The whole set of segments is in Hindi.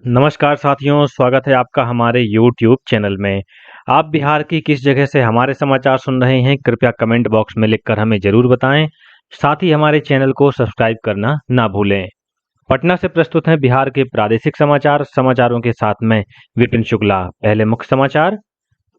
नमस्कार साथियों, स्वागत है आपका हमारे YouTube चैनल में। आप बिहार की किस जगह से हमारे समाचार सुन रहे हैं, कृपया कमेंट बॉक्स में लिखकर हमें ज़रूर बताएं। साथ ही हमारे चैनल को सब्सक्राइब करना ना भूलें। पटना से प्रस्तुत हैं बिहार के प्रादेशिक समाचार। समाचारों के साथ में विपिन शुक्ला। पहले मुख्य समाचार।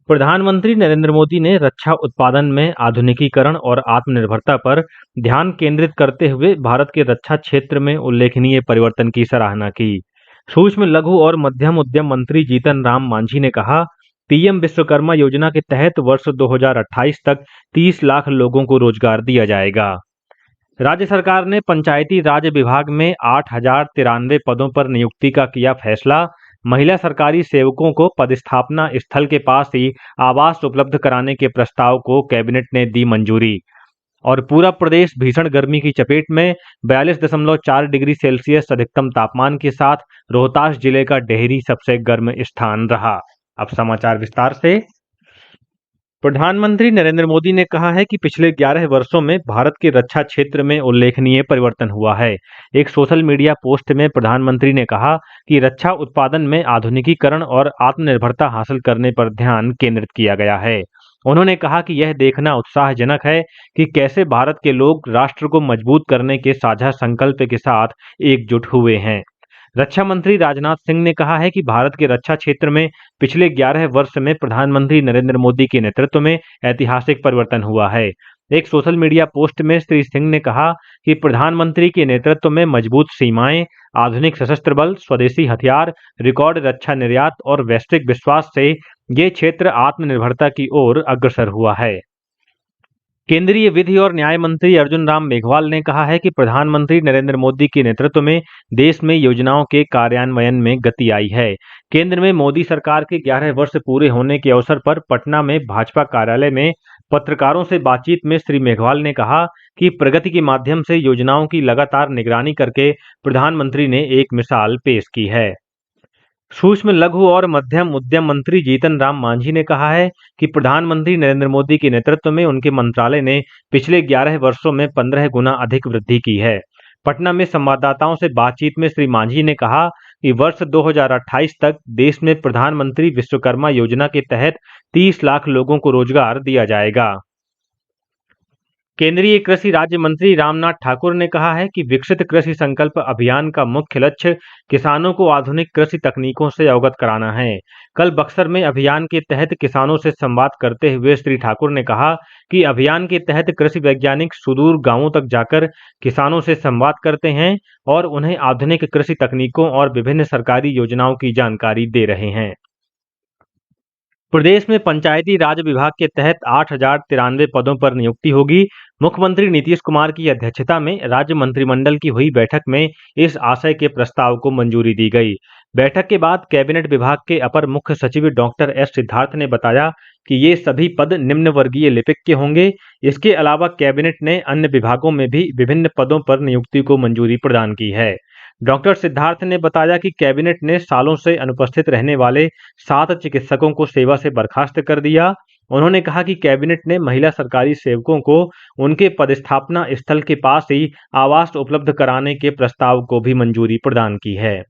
प्रधानमंत्री नरेंद्र मोदी ने रक्षा उत्पादन में आधुनिकीकरण और आत्मनिर्भरता पर ध्यान केंद्रित करते हुए भारत के रक्षा क्षेत्र में उल्लेखनीय परिवर्तन की सराहना की। सूक्ष्म लघु और मध्यम उद्यम मंत्री जीतन राम मांझी ने कहा, पीएम विश्वकर्मा योजना के तहत वर्ष 2028 तक 30 लाख लोगों को रोजगार दिया जाएगा। राज्य सरकार ने पंचायती राज विभाग में 8,093 पदों पर नियुक्ति का किया फैसला। महिला सरकारी सेवकों को पदस्थापना स्थल के पास ही आवास उपलब्ध कराने के प्रस्ताव को कैबिनेट ने दी मंजूरी। और पूरा प्रदेश भीषण गर्मी की चपेट में। 42.4 डिग्री सेल्सियस अधिकतम तापमान के साथ रोहतास जिले का डेहरी सबसे गर्म स्थान रहा। अब समाचार विस्तार से। प्रधानमंत्री नरेंद्र मोदी ने कहा है कि पिछले 11 वर्षों में भारत के रक्षा क्षेत्र में उल्लेखनीय परिवर्तन हुआ है। एक सोशल मीडिया पोस्ट में प्रधानमंत्री ने कहा कि रक्षा उत्पादन में आधुनिकीकरण और आत्मनिर्भरता हासिल करने पर ध्यान केंद्रित किया गया है। उन्होंने कहा कि यह देखना उत्साहजनक है कि कैसे भारत के लोग राष्ट्र को मजबूत करने के साझा संकल्प के साथ एकजुट हुए हैं। रक्षा मंत्री राजनाथ सिंह ने कहा है कि भारत के रक्षा क्षेत्र में पिछले 11 वर्ष में प्रधानमंत्री नरेंद्र मोदी के नेतृत्व में ऐतिहासिक परिवर्तन हुआ है। एक सोशल मीडिया पोस्ट में श्री सिंह ने कहा कि प्रधानमंत्री के नेतृत्व में मजबूत सीमाएं, आधुनिक सशस्त्र बल, स्वदेशी हथियार, रिकॉर्ड रक्षा निर्यात और वैश्विक विश्वास से ये क्षेत्र आत्मनिर्भरता की ओर अग्रसर हुआ है। केंद्रीय विधि और न्याय मंत्री अर्जुन राम मेघवाल ने कहा है कि प्रधानमंत्री नरेंद्र मोदी के नेतृत्व में देश में योजनाओं के कार्यान्वयन में गति आई है। केंद्र में मोदी सरकार के 11 वर्ष पूरे होने के अवसर पर पटना में भाजपा कार्यालय में पत्रकारों से बातचीत में श्री मेघवाल ने कहा कि प्रगति के माध्यम से योजनाओं की लगातार निगरानी करके प्रधानमंत्री ने एक मिसाल पेश की है। सूक्ष्म लघु और मध्यम उद्यम मंत्री जीतन राम मांझी ने कहा है कि प्रधानमंत्री नरेंद्र मोदी के नेतृत्व में उनके मंत्रालय ने पिछले 11 वर्षों में 15 गुना अधिक वृद्धि की है। पटना में संवाददाताओं से बातचीत में श्री मांझी ने कहा कि वर्ष 2028 तक देश में प्रधानमंत्री विश्वकर्मा योजना के तहत 30 लाख लोगों को रोजगार दिया जाएगा। केंद्रीय कृषि राज्य मंत्री रामनाथ ठाकुर ने कहा है कि विकसित कृषि संकल्प अभियान का मुख्य लक्ष्य किसानों को आधुनिक कृषि तकनीकों से अवगत कराना है। कल बक्सर में अभियान के तहत किसानों से संवाद करते हुए श्री ठाकुर ने कहा कि अभियान के तहत कृषि वैज्ञानिक सुदूर गांवों तक जाकर किसानों से संवाद करते हैं और उन्हें आधुनिक कृषि तकनीकों और विभिन्न सरकारी योजनाओं की जानकारी दे रहे हैं। प्रदेश में पंचायती राज विभाग के तहत 8,093 पदों पर नियुक्ति होगी। मुख्यमंत्री नीतीश कुमार की अध्यक्षता में राज्य मंत्रिमंडल की हुई बैठक में इस आशय के प्रस्ताव को मंजूरी दी गई। बैठक के बाद कैबिनेट विभाग के अपर मुख्य सचिव डॉक्टर एस सिद्धार्थ ने बताया कि ये सभी पद निम्न वर्गीय लिपिक के होंगे। इसके अलावा कैबिनेट ने अन्य विभागों में भी विभिन्न पदों पर नियुक्ति को मंजूरी प्रदान की है। डॉक्टर सिद्धार्थ ने बताया कि कैबिनेट ने सालों से अनुपस्थित रहने वाले 7 चिकित्सकों को सेवा से बर्खास्त कर दिया। उन्होंने कहा कि कैबिनेट ने महिला सरकारी सेवकों को उनके पदस्थापना स्थल के पास ही आवास उपलब्ध कराने के प्रस्ताव को भी मंजूरी प्रदान की है।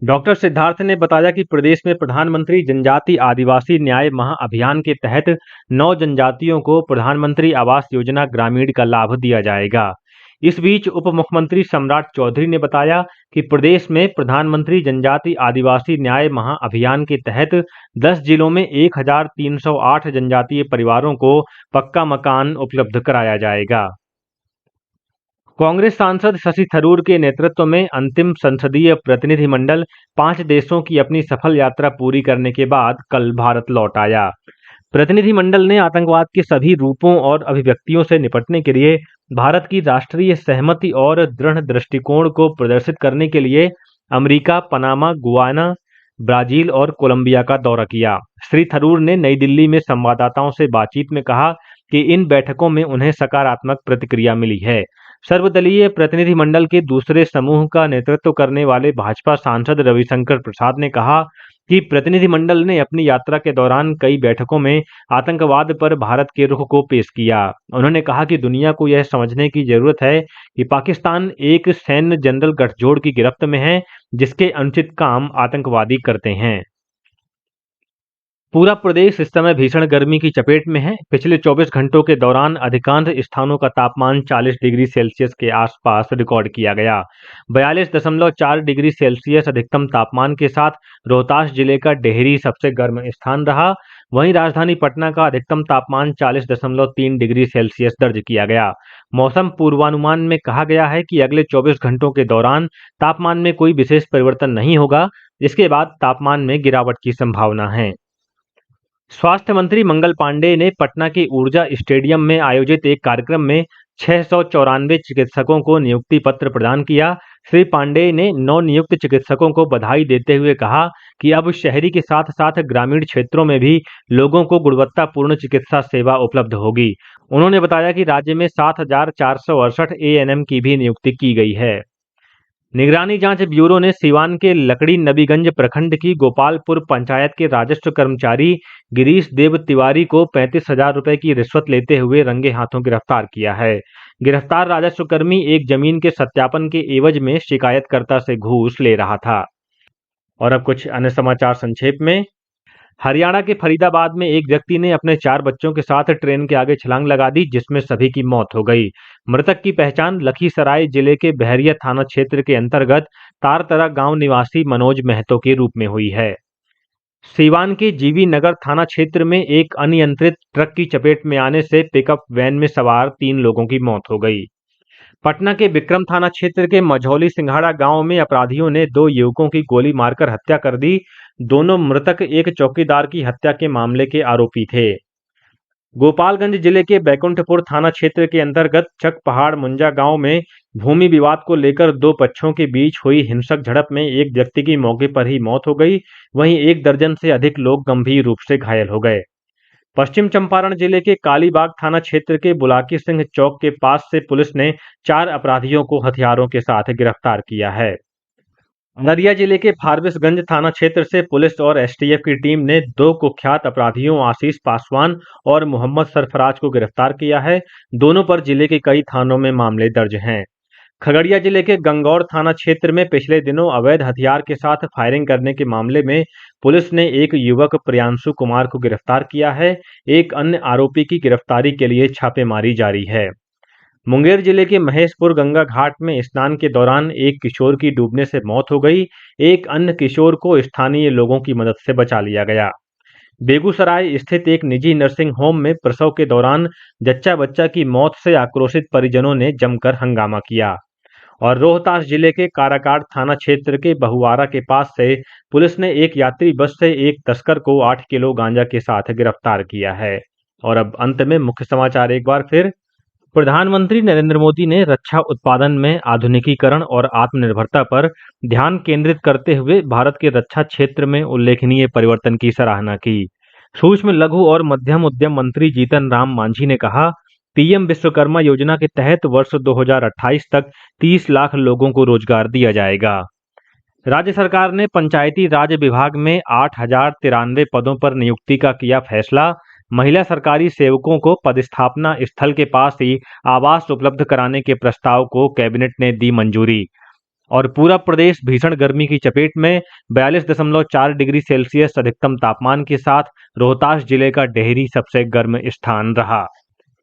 डॉक्टर सिद्धार्थ ने बताया कि प्रदेश में प्रधानमंत्री जनजाति आदिवासी न्याय महाअभियान के तहत 9 जनजातियों को प्रधानमंत्री आवास योजना ग्रामीण का लाभ दिया जाएगा। इस बीच उप मुख्यमंत्री सम्राट चौधरी ने बताया कि प्रदेश में प्रधानमंत्री जनजाति आदिवासी न्याय महाअभियान के तहत 10 जिलों में 1,308 जनजातीय परिवारों को पक्का मकान उपलब्ध कराया जाएगा। कांग्रेस सांसद शशि थरूर के नेतृत्व में अंतिम संसदीय प्रतिनिधिमंडल 5 देशों की अपनी सफल यात्रा पूरी करने के बाद कल भारत लौट आया। प्रतिनिधिमंडल ने आतंकवाद के सभी रूपों और अभिव्यक्तियों से निपटने के लिए भारत की राष्ट्रीय सहमति और दृढ़ दृष्टिकोण को प्रदर्शित करने के लिए अमेरिका, पनामा, गुयाना, ब्राजील और कोलंबिया का दौरा किया। श्री थरूर ने नई दिल्ली में संवाददाताओं से बातचीत में कहा कि इन बैठकों में उन्हें सकारात्मक प्रतिक्रिया मिली है। सर्वदलीय प्रतिनिधिमंडल के दूसरे समूह का नेतृत्व करने वाले भाजपा सांसद रविशंकर प्रसाद ने कहा कि प्रतिनिधिमंडल ने अपनी यात्रा के दौरान कई बैठकों में आतंकवाद पर भारत के रुख को पेश किया। उन्होंने कहा कि दुनिया को यह समझने की जरूरत है कि पाकिस्तान एक सैन्य जनरल गठजोड़ की गिरफ्त में है, जिसके अनुचित काम आतंकवादी करते हैं। पूरा प्रदेश इस समय भीषण गर्मी की चपेट में है। पिछले 24 घंटों के दौरान अधिकांश स्थानों का तापमान 40 डिग्री सेल्सियस के आसपास रिकॉर्ड किया गया। 42.4 डिग्री सेल्सियस अधिकतम तापमान के साथ रोहतास जिले का डेहरी सबसे गर्म स्थान रहा। वहीं राजधानी पटना का अधिकतम तापमान 40.3 डिग्री सेल्सियस दर्ज किया गया। मौसम पूर्वानुमान में कहा गया है कि अगले 24 घंटों के दौरान तापमान में कोई विशेष परिवर्तन नहीं होगा। इसके बाद तापमान में गिरावट की संभावना है। स्वास्थ्य मंत्री मंगल पांडेय ने पटना के ऊर्जा स्टेडियम में आयोजित एक कार्यक्रम में 694 चिकित्सकों को नियुक्ति पत्र प्रदान किया। श्री पांडेय ने नवनियुक्त चिकित्सकों को बधाई देते हुए कहा कि अब शहरी के साथ साथ ग्रामीण क्षेत्रों में भी लोगों को गुणवत्तापूर्ण चिकित्सा सेवा उपलब्ध होगी। उन्होंने बताया कि राज्य में 7,468 एएनएम की भी नियुक्ति की गई है। निगरानी जांच ब्यूरो ने सीवान के लकड़ी नबीगंज प्रखंड की गोपालपुर पंचायत के राजस्व कर्मचारी गिरीश देव तिवारी को 35,000 रुपए की रिश्वत लेते हुए रंगे हाथों गिरफ्तार किया है। गिरफ्तार राजस्व कर्मी एक जमीन के सत्यापन के एवज में शिकायतकर्ता से घूस ले रहा था। और अब कुछ अन्य समाचार संक्षेप में। हरियाणा के फरीदाबाद में एक व्यक्ति ने अपने 4 बच्चों के साथ ट्रेन के आगे छलांग लगा दी, जिसमें सभी की मौत हो गई। मृतक की पहचान लखीसराय जिले के बहरिया थाना क्षेत्र के अंतर्गत तारतरा गांव निवासी मनोज महतो के रूप में हुई है। सीवान के जीवी नगर थाना क्षेत्र में एक अनियंत्रित ट्रक की चपेट में आने से पिकअप वैन में सवार 3 लोगों की मौत हो गई। पटना के विक्रम थाना क्षेत्र के मझौली सिंघाड़ा गांव में अपराधियों ने 2 युवकों की गोली मारकर हत्या कर दी। दोनों मृतक एक चौकीदार की हत्या के मामले के आरोपी थे। गोपालगंज जिले के बैकुंठपुर थाना क्षेत्र के अंतर्गत चक पहाड़ मुंजा गांव में भूमि विवाद को लेकर 2 पक्षों के बीच हुई हिंसक झड़प में एक व्यक्ति की मौके पर ही मौत हो गई। वहीं 1 दर्जन से अधिक लोग गंभीर रूप से घायल हो गए। पश्चिम चंपारण जिले के कालीबाग थाना क्षेत्र के बुलाकी सिंह चौक के पास से पुलिस ने 4 अपराधियों को हथियारों के साथ गिरफ्तार किया है। अररिया जिले के फारबिसगंज थाना क्षेत्र से पुलिस और एसटीएफ की टीम ने 2 कुख्यात अपराधियों आशीष पासवान और मोहम्मद सरफराज को गिरफ्तार किया है। दोनों पर जिले के कई थानों में मामले दर्ज हैं। खगड़िया जिले के गंगौर थाना क्षेत्र में पिछले दिनों अवैध हथियार के साथ फायरिंग करने के मामले में पुलिस ने एक युवक प्रियांशु कुमार को गिरफ्तार किया है। एक अन्य आरोपी की गिरफ्तारी के लिए छापेमारी जारी है। मुंगेर जिले के महेशपुर गंगा घाट में स्नान के दौरान एक किशोर की डूबने से मौत हो गई। एक अन्य किशोर को स्थानीय लोगों की मदद से बचा लिया गया। बेगूसराय स्थित एक निजी नर्सिंग होम में प्रसव के दौरान जच्चा बच्चा की मौत से आक्रोशित परिजनों ने जमकर हंगामा किया। और रोहतास जिले के काराकाट थाना क्षेत्र के बहुआरा के पास से पुलिस ने एक यात्री बस से एक तस्कर को 8 किलो गांजा के साथ गिरफ्तार किया है। और अब अंत में मुख्य समाचार एक बार फिर। प्रधानमंत्री नरेंद्र मोदी ने रक्षा उत्पादन में आधुनिकीकरण और आत्मनिर्भरता पर ध्यान केंद्रित करते हुए भारत के रक्षा क्षेत्र में उल्लेखनीय परिवर्तन की सराहना की। सूक्ष्म लघु और मध्यम उद्यम मंत्री जीतन राम मांझी ने कहा, पीएम विश्वकर्मा योजना के तहत वर्ष 2028 तक 30 लाख लोगों को रोजगार दिया जाएगा। राज्य सरकार ने पंचायती राज विभाग में 8,093 पदों पर नियुक्ति का किया फैसला। महिला सरकारी सेवकों को पदस्थापना स्थल के पास ही आवास उपलब्ध कराने के प्रस्ताव को कैबिनेट ने दी मंजूरी। और पूरा प्रदेश भीषण गर्मी की चपेट में 42.4 डिग्री सेल्सियस अधिकतम तापमान के साथ रोहतास जिले का डेहरी सबसे गर्म स्थान रहा।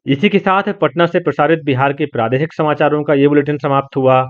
इसी के साथ पटना से प्रसारित बिहार के प्रादेशिक समाचारों का ये बुलेटिन समाप्त हुआ।